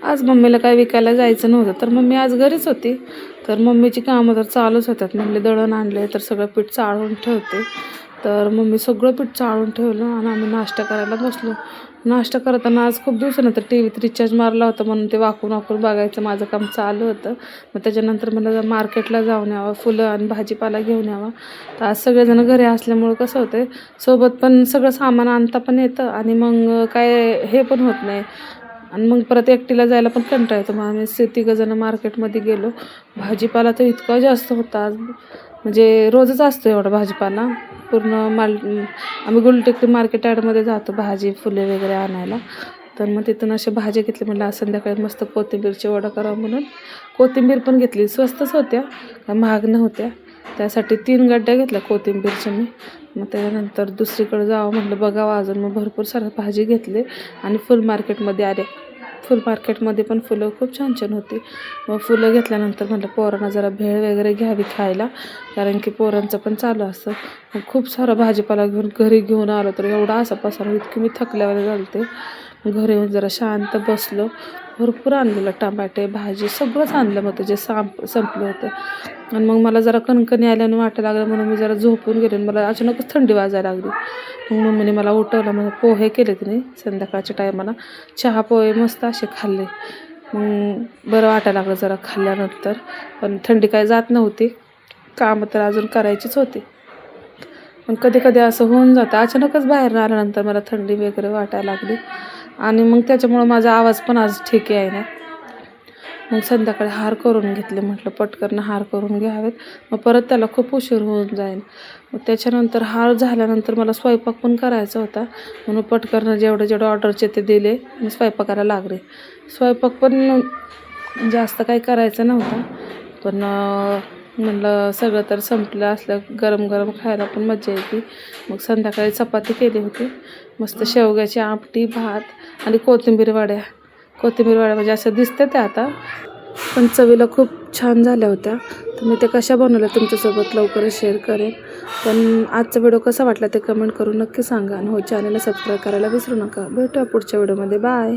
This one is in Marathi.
आज मम्मीला काय विकायला जायचं नव्हतं, तर मम्मी आज घरीच होती. तर मम्मीची कामं तर चालूच होतात. म्हणले दळण आणले तर सगळं पीठ चाळून ठेवते. तर मम्मी सगळं पीठ चाळून ठेवलं आणि आम्ही नाश्ता करायला बसलो. नाश्ता करताना आज खूप दिवसानंतर टीव्हीत रिचार्ज मारला होता, म्हणून ते वाकून वाकून बघायचं माझं काम चालू होतं. मग त्याच्यानंतर मला मार्केटला जाऊन यावं, फुलं आणि भाजीपाला घेऊन यावा. तर आज सगळेजण घरी असल्यामुळं कसं होतं, सोबत पण सगळं सामान आणता पण येतं आणि मग काय हे पण होत नाही. आणि मग परत एकटीला जायला पण कंटाळा येतो. मग आम्ही तिघंजणं मार्केटमध्ये गेलो. भाजीपाला तर इतका जास्त होता आज, म्हणजे रोजच असतो एवढा भाजीपाला. पूर्ण आम्ही गुलटेकडी मार्केट यार्डमध्ये जातो भाजी फुले वगैरे आणायला. तर मग तिथून असे भाज्या घेतले. म्हणलं आज संध्याकाळी मस्त कोथिंबीरची वडा करावं म्हणून कोथिंबीर पण घेतली. स्वस्तच होत्या, काय महाग नव्हत्या. त्यासाठी 3 गड्ड्या घेतल्या कोथिंबीरच्या मी. मग त्याच्यानंतर दुसरीकडे जावं म्हटलं, बघावं अजून. मग भरपूर सारं भाजी घेतली आणि फुल मार्केटमध्ये आले. फुल मार्केटमध्ये पण फुलं खूप छान छान होती. मग फुलं घेतल्यानंतर म्हटलं पोरांना जरा भेळ वगैरे घ्यावी खायला, कारण की पोरांचं पण चालू असतं. मग खूप सारा भाजीपाला घरी घेऊन आलो. तर एवढा असा पसारा, इतकी मी थकल्यावर झालते. घरी येऊन जरा शांत बसलो. भरपूर आणलेलं टमाटे भाजी सगळंच आणलं. मग त्याचे संपलं होतं. आणि मग मला जरा कणकणी आल्याने वाटायला लागलं, म्हणून मी जरा झोपून गेले. मला अचानकच थंडी वाजायला लागली. मग मम्मीने मला उठवलं. म्हणजे पोहे केले तिने संध्याकाळच्या टायमाला. चहा पोहे मस्त असे खाल्ले. मग बरं वाटायला लागलं जरा खाल्ल्यानंतर. पण थंडी काय जात नव्हती, कामं तर अजून करायचीच होती. पण कधी कधी असं होऊन जातं, अचानकच बाहेर आल्यानंतर मला थंडी वगैरे वाटायला लागली. आणि मग त्याच्यामुळं माझा आवाज पण आज ठीक आहे ना. मग संध्याकाळी हार करून घेतले. म्हटलं पटकन हार करून घ्यावेत, मग परत त्याला खूप उशीर होऊन जाईल. मग त्याच्यानंतर हार झाल्यानंतर मला स्वयंपाक पण करायचा होता, म्हणून पटकन जेवढे ऑर्डरचे ते दिले आणि स्वयंपाकाला लागले. स्वयंपाक पण जास्त काही करायचं नव्हतं, पण म्हणलं सगळं तर संपलं असलं, गरम गरम खायला पण मजा येते. मग संध्याकाळी चपाती केली होती, मस्त शेवग्याची आमटी, भात आणि कोथिंबीर वड्या म्हणजे असं दिसतं ते आता, पण चवीला खूप छान झाल्या होत्या. तर मी ते कशा बनवल्या तुमच्यासोबत लवकरच शेअर करेन. पण आजचा व्हिडिओ कसा वाटला ते कमेंट करून नक्की सांगा. आणि हो, चॅनलला सबस्क्राईब करायला विसरू नका. भेटूया पुढच्या व्हिडिओमध्ये. बाय.